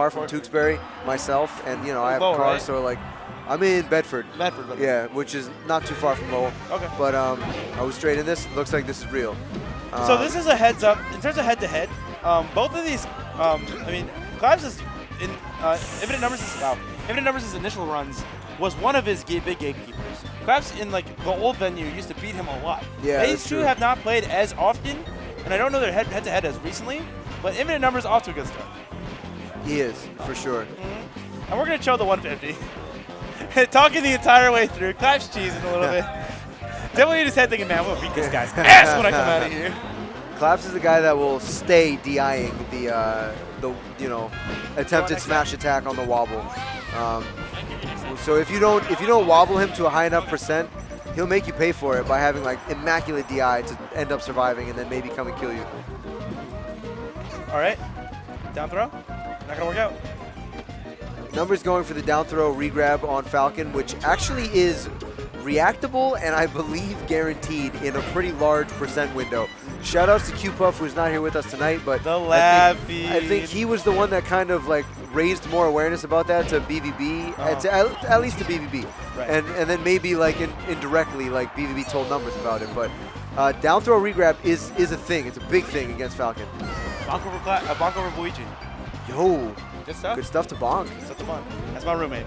far from Tewksbury myself, and I have a car, right? so like I'm in Bedford. Bedford. Yeah, which is not too far from Lowell. Okay. But I was straight in this. Looks like this is real. So this is a heads up in terms of head-to-head. Both of these, I mean, Klap's is in Infinite Numbers' initial runs was one of his big gatekeepers. Klap's in like the old venue used to beat him a lot. Yeah, These two have not played as often, and I don't know their head-to-head as recently, but Infinite Numbers off to a good start. He is, for sure. And we're going to show the 150. Talking the entire way through. Klap's cheesing a little bit. Definitely in his head thinking, man, I'm going to beat this guy's ass when I come out of here. Klaps is the guy that will stay DIing the attempted smash attack on the wobble. So if you don't wobble him to a high enough percent, he'll make you pay for it by having like immaculate DI to end up surviving and then maybe come and kill you. All right, down throw, not gonna work out. Numbers going for the down throw regrab on Falcon, which actually is reactable and I believe guaranteed in a pretty large percent window. Shoutouts to Q-Puff, who's not here with us tonight, but the lab I think he was the one that kind of like raised more awareness about that to BVB, at least to BVB, right. and then maybe like indirectly like BVB told Numbers about it. But down throw regrab is a thing. It's a big thing against Falcon. Bonk over Luigi. Yo, good stuff. Good stuff to bonk. Good stuff to bonk. That's my roommate.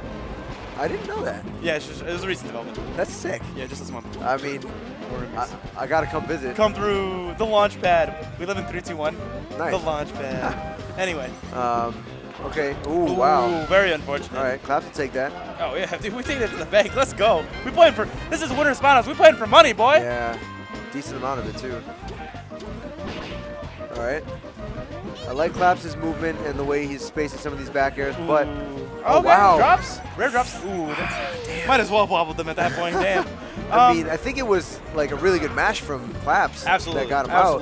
I didn't know that. Yeah, it was a recent development. That's sick. Yeah, just this month. I mean, I gotta come visit. Come through the launch pad. We live in 321. Nice. The launch pad. Anyway. Okay. Ooh, wow. Very unfortunate. All right, Klap to take that. Oh yeah, dude, we take that to the bank. Let's go. We playing for. This is Winter Finals. We playing for money, boy. Yeah, decent amount of it too. All right. I like Klap's movement and the way he's spacing some of these back airs, but okay, wow, drops, rare drops. Ooh, might as well wobbled them at that point. Damn. I mean, I think it was like a really good match from Klap's that got him out.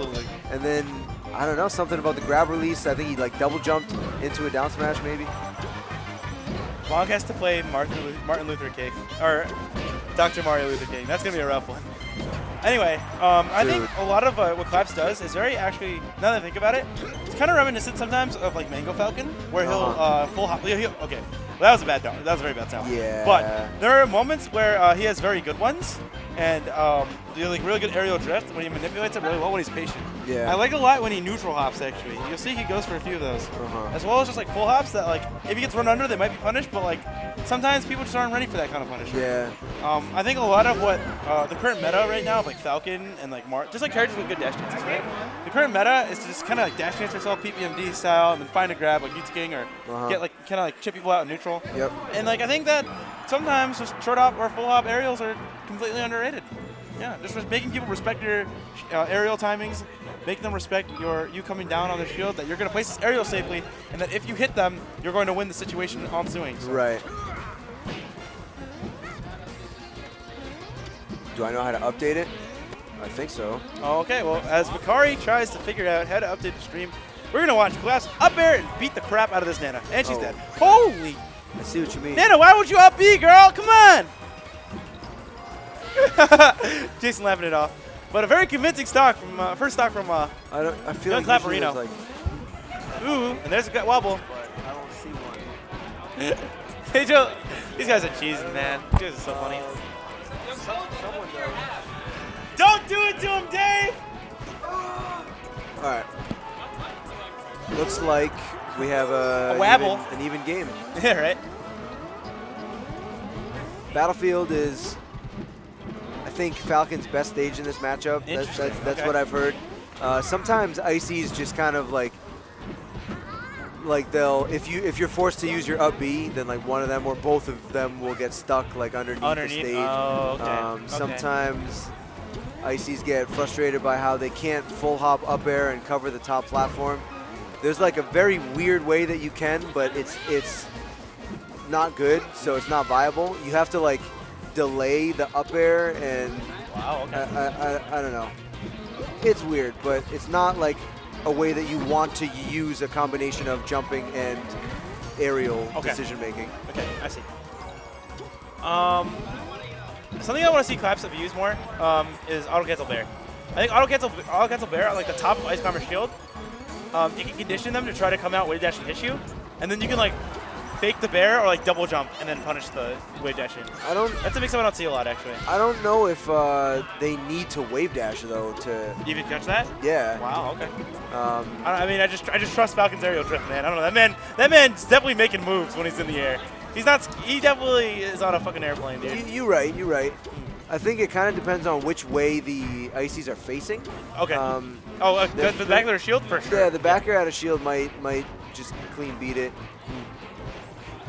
And then I don't know, something about the grab release. I think he like double jumped into a down smash maybe. Bonk has to play Martin Luther King or Dr. Mario Luther King. That's gonna be a rough one. Anyway, I think a lot of what Klap's does is very actually, now that I think about it, it's kind of reminiscent sometimes of like Mango Falcon, where he'll full hop. Okay, well, that was a bad sound. That was a very bad sound. Yeah. But there are moments where he has very good ones, and like really good aerial drift when he manipulates it really well when he's patient. Yeah. I like it a lot when he neutral hops actually. You'll see he goes for a few of those, as well as just like full hops that like if he gets run under they might be punished, but like sometimes people just aren't ready for that kind of punishment. Yeah. I think a lot of what the current meta right now of like Falcon and like just like characters with good dash chances, right? The current meta is to just kind of like dash chance yourself PPMD style and then find a grab like UT King or get like kind of like chip people out in neutral. Yep. And like I think that sometimes just short hop or full hop aerials are completely underrated. Yeah, just making people respect your aerial timings, make them respect you coming down on the shield, that you're going to place this aerial safely, and that if you hit them, you're going to win the situation ensuing. So. Right. Do I know how to update it? I think so. Okay, well, as Bakari tries to figure out how to update the stream, we're going to watch Klap's up air and beat the crap out of this Nana. And she's dead. Holy! I see what you mean. Nana, why would you up B, girl? Come on! Jason laughing it off. But a very convincing stock from first stock from I feel young like Claparino. Like ooh, and there's a gut wobble. But I don't see one. These guys are cheesing, man. These guys are so funny. Someone does. Don't do it to him, Dave! All right. Looks like we have an even game. Yeah, right. Battlefield is, I think, Falcon's best stage in this matchup. That's what I've heard. Sometimes Icy's just kind of like they'll if you're forced to use your up B, then like one of them or both of them will get stuck like underneath the stage. Oh, okay. Sometimes Icy's get frustrated by how they can't full hop up air and cover the top platform. There's like a very weird way that you can, but it's not good, so it's not viable. You have to like delay the up air and wow, okay. I don't know. It's weird, but it's not like a way that you want to use a combination of jumping and aerial decision making. Okay, I see. Something I want to see Klaps have used more is auto cancel bear. I think auto cancel bear on like the top of Ice Climber shield. You can condition them to try to come out with dash and hit you. and then you can like fake the bear or like double jump and then punish the wave dash in. That's a mix-up I don't see a lot actually. I don't know if they need to wave dash though to even catch that. Yeah. Wow. Okay. I mean, I just trust Falcon's aerial drift, man. I don't know. That man's definitely making moves when he's in the air. He's not. He definitely is on a fucking airplane, dude. You're right. You're right. I think it kind of depends on which way the ices are facing. Okay. The back of their shield for sure. Yeah, the back air out of shield might just clean beat it.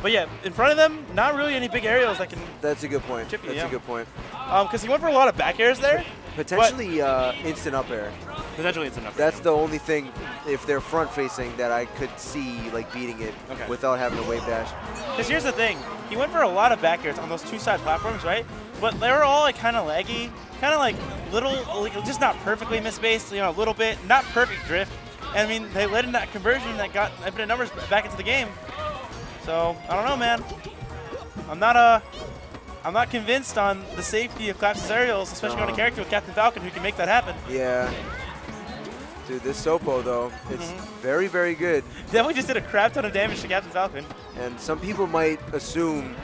But yeah, in front of them, not really any big aerials that can. That's a good point. Chip you, That's a good point. Because he went for a lot of back airs there. Potentially instant up air. Potentially instant up air. That's the only thing, if they're front facing, that I could see like beating it without having a wave dash. Because here's the thing, he went for a lot of back airs on those two side platforms, right? But they were all like kind of laggy, kind of like little, like just not perfectly misspaced, you know, a little bit, not perfect drift. And I mean, they led in that conversion that got infinite numbers back into the game. So I don't know, man. I'm not convinced on the safety of Klap's aerials, especially on a character with Captain Falcon who can make that happen. Yeah. Dude, this Sopo, though, it's very, very good. Definitely just did a crap ton of damage to Captain Falcon. And some people might assume,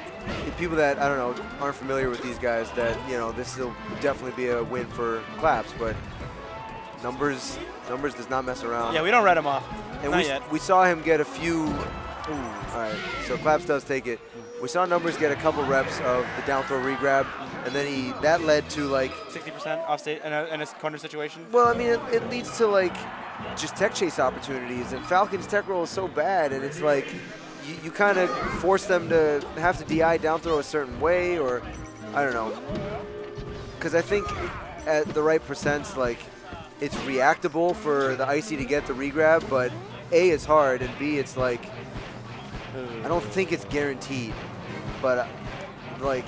people that, I don't know, aren't familiar with these guys, that, you know, this will definitely be a win for Klaps, but numbers does not mess around. Yeah, we don't write him off. And not yet. We saw him get a few. All right, so Klaps does take it. We saw Numbers get a couple reps of the down throw regrab, and then that led to like 60% off state in a corner situation. Well, I mean, it leads to like just tech chase opportunities, and Falcon's tech roll is so bad, and it's like you kind of force them to have to DI down throw a certain way, or I don't know. Because I think at the right percents, like it's reactable for the Icy to get the regrab, but A, it's hard, and B, it's like I don't think it's guaranteed, but like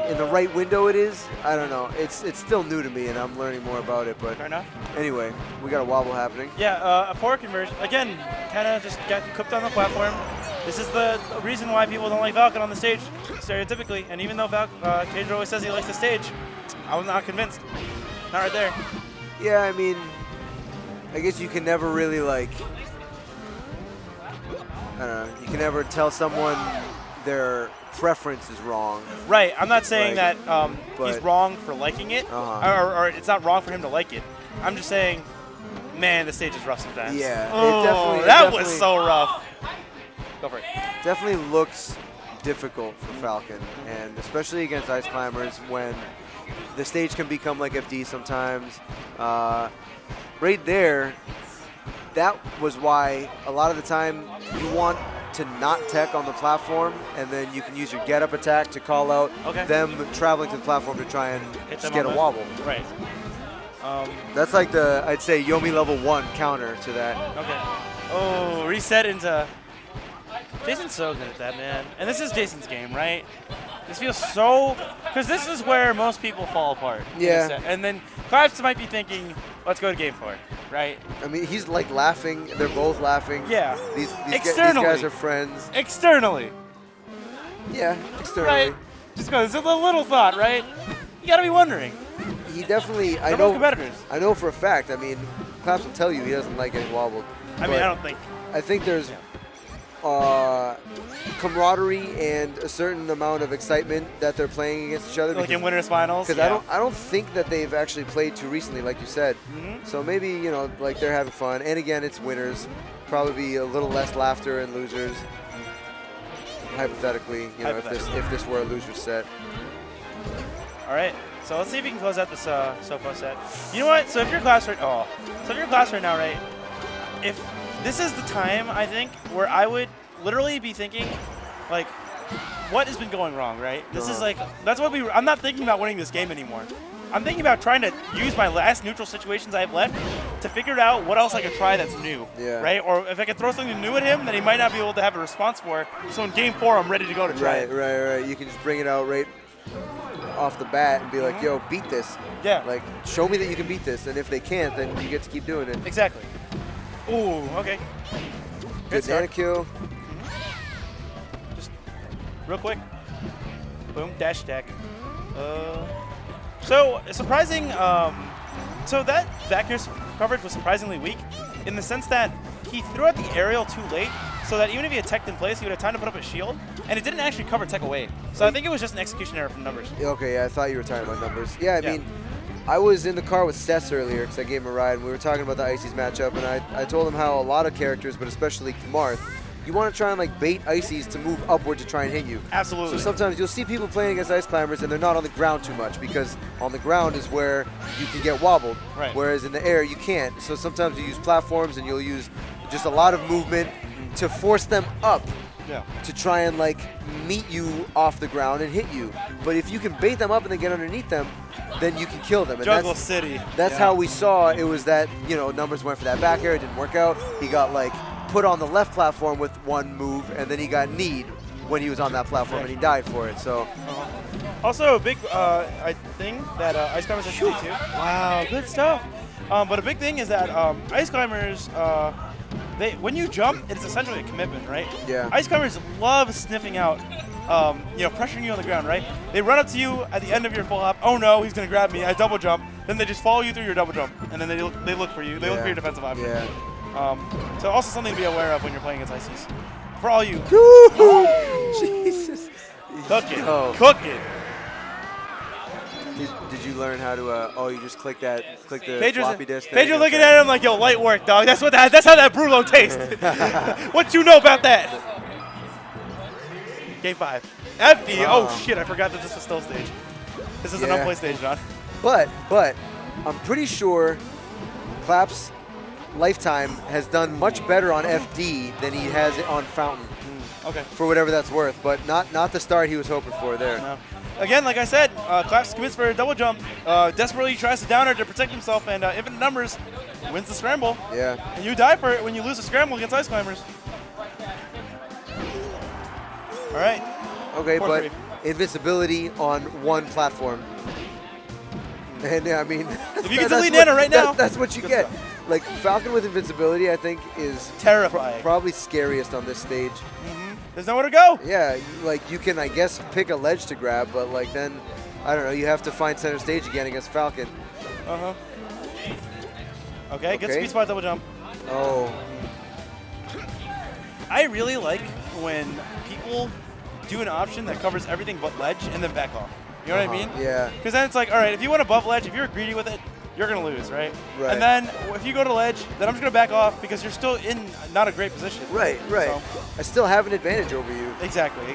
in the right window it is. I don't know. It's still new to me, and I'm learning more about it. But fair enough. Anyway, we got a wobble happening. Yeah, a poor conversion. Again, kind of just got cooked on the platform. This is the reason why people don't like Falcon on the stage, stereotypically. And even though Cager always says he likes the stage, I was not convinced. Not right there. Yeah, I mean, I guess you can never really like. I don't know. You can never tell someone their preference is wrong. Right. I'm not saying like, that he's wrong for liking it, or it's not wrong for him to like it. I'm just saying, man, the stage is rough sometimes. Yeah. Oh, that was so rough. Go for it. Definitely looks difficult for Falcon, and especially against Ice Climbers when the stage can become like FD sometimes. Right there, that was why a lot of the time you want to not tech on the platform, and then you can use your get-up attack to call out them traveling to the platform to try and just get a wobble. Right. That's like the, I'd say, Yomi level 1 counter to that. Okay. Oh, reset into... Jason's so good at that, man. And this is Jason's game, right? This feels so... Because this is where most people fall apart. Yeah. And then Klaps might be thinking, let's go to game 4, right? I mean, he's like laughing. They're both laughing. Yeah. These guys are friends. Externally. Yeah, externally. Right? Just go, it's a little thought, right? You got to be wondering. He definitely, I know for a fact, I mean, Klaps will tell you he doesn't like getting wobbled. I mean, I don't think. I think there's camaraderie and a certain amount of excitement that they're playing against each other. Like in winners finals. Because I don't think that they've actually played too recently, like you said. So maybe, you know, like they're having fun. And again, it's winners. Probably be a little less laughter and losers. Hypothetically, you know, if this were a loser's set. All right. So let's see if we can close out this Sopo set. You know what? So if you're Klaps right, now, right? If this is the time, I think, where I would literally be thinking, like, what has been going wrong, right? This is like, that's what I'm not thinking about winning this game anymore. I'm thinking about trying to use my last neutral situations I have left to figure out what else I could try that's new, right? Or if I could throw something new at him that he might not be able to have a response for, so in game 4, I'm ready to go to try it. Right. You can just bring it out right off the bat and be like, yo, beat this. Yeah. Like, show me that you can beat this, and if they can't, then you get to keep doing it. Exactly. Ooh, okay. Good nana kill. Just real quick. Boom, dash attack. So, surprising, so that back air coverage was surprisingly weak in the sense that he threw out the aerial too late so that even if he had teched in place, he would have time to put up a shield, and it didn't actually cover tech away. So I think it was just an execution error from numbers. Okay, yeah, I thought you were talking about numbers. Yeah, I mean, I was in the car with Sess earlier because I gave him a ride, and we were talking about the Ices matchup, and I told him how a lot of characters, but especially Marth, you want to try and like bait Ices to move upward to try and hit you. Absolutely. So sometimes you'll see people playing against Ice Climbers and they're not on the ground too much because on the ground is where you can get wobbled, whereas in the air you can't. So sometimes you use platforms and you'll use just a lot of movement to force them up to try and like meet you off the ground and hit you. But if you can bait them up and then get underneath them, then you can kill them. And Jungle City. That's how we saw it was that, you know, numbers went for that back air, it didn't work out. He got like put on the left platform with one move, and then he got kneed when he was on that platform, and he died for it. So, also a big thing that Ice Climbers have to do too. Wow, good stuff. But a big thing is that Ice Climbers, when you jump, it's essentially a commitment, right? Yeah. Ice Climbers love sniffing out, you know, pressuring you on the ground, right? They run up to you at the end of your full hop. Oh no, he's gonna grab me. I double jump. Then they just follow you through your double jump, and then they look for you. They look for your defensive option. Yeah. So also something to be aware of when you're playing against Ices. For all you. Jesus. Cook it. Oh. Cook it. Did you learn how to? Oh, you just click the floppy disk. Pedro looking at him like, yo, light work, dog. That's how that Brulo tastes. What you know about that? Game 5. FD. Oh shit! I forgot that this was still stage. This is an unplayed stage, John. But I'm pretty sure Klap's lifetime has done much better on FD than he has it on Fountain. Okay. For whatever that's worth, but not the start he was hoping for there. No. Again, like I said, Klap commits for a double jump. Desperately tries to down her to protect himself, and infinite numbers wins the scramble. Yeah. And you die for it when you lose a scramble against Ice Climbers. All right. Okay, but invincibility on one platform. And I mean, if you can delete Nana right now, that's what you get. Like Falcon with invincibility, I think is terrifying. Probably scariest on this stage. There's nowhere to go. Yeah, like you can, I guess, pick a ledge to grab, but like then, I don't know, you have to find center stage again against Falcon. Okay, good speed spot double jump. Oh. I really like when people do an option that covers everything but ledge and then back off. You know what I mean? Yeah. Because then it's like, all right, if you want above ledge, if you're greedy with it, you're going to lose, right? Right. And then if you go to ledge, then I'm just going to back off because you're still in not a great position. Right. So. I still have an advantage over you. Exactly.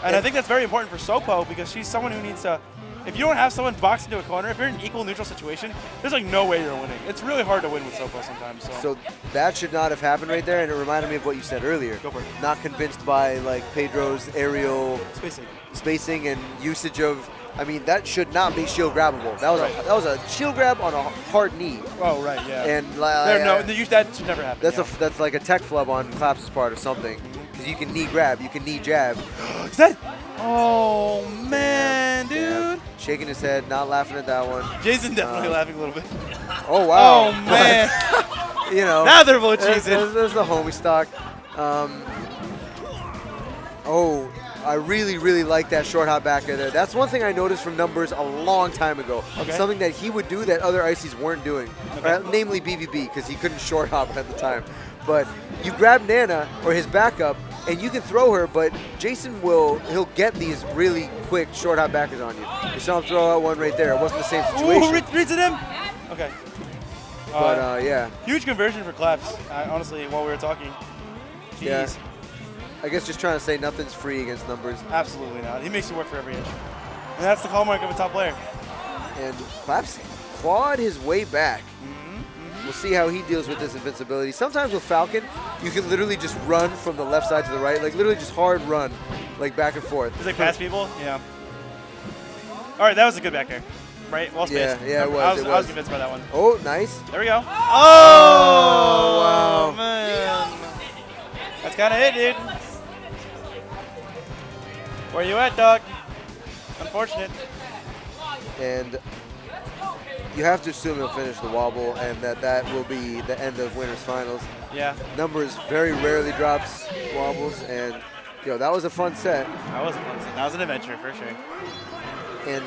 And I think that's very important for Sopo because she's someone who needs to, if you don't have someone boxed into a corner, if you're in an equal neutral situation, there's like no way you're winning. It's really hard to win with Sopo sometimes. So that should not have happened right there, and it reminded me of what you said earlier. Go for it. Not convinced by like Pedro's aerial spacing and usage of. I mean, that should not be shield grabbable. That was a shield grab on a hard knee. Oh right, yeah. And that should never happen. That's like a tech flub on Klap's part or something. Because you can knee grab, you can knee jab. Is that? Oh man, dude. Yeah. Shaking his head, not laughing at that one. Jason definitely laughing a little bit. Oh wow. Oh man. You know. Now they're both cheesing. There's the homie stock. I really like that short hop back there. That's one thing I noticed from numbers a long time ago. Okay. Something that he would do that other Ices weren't doing. Namely BVB, because he couldn't short hop at the time. But you grab Nana or his backup, and you can throw her, but Jason he'll get these really quick short hop backers on you. You saw him throw out one right there. It wasn't the same situation. Ooh, reads it him? Okay. But yeah. Huge conversion for Klaps, honestly, while we were talking. Jeez. Yeah. I guess just trying to say nothing's free against numbers. Absolutely not. He makes you work for every inch. And that's the hallmark of a top player. And Klaps clawed his way back. We'll see how he deals with this invincibility. Sometimes with Falcon, you can literally just run from the left side to the right, like literally just hard run, like back and forth. Just like past people? Yeah. All right, that was a good back air. Right? Well spaced. Yeah, it was. I was convinced by that one. Oh, nice. There we go. Oh, wow. Man. That's kind of it, dude. Where you at, dog? Unfortunate. And you have to assume he'll finish the wobble and that will be the end of winners finals. Yeah. Numbers very rarely drops wobbles, and that was a fun set. That was a fun set. That was an adventure for sure. And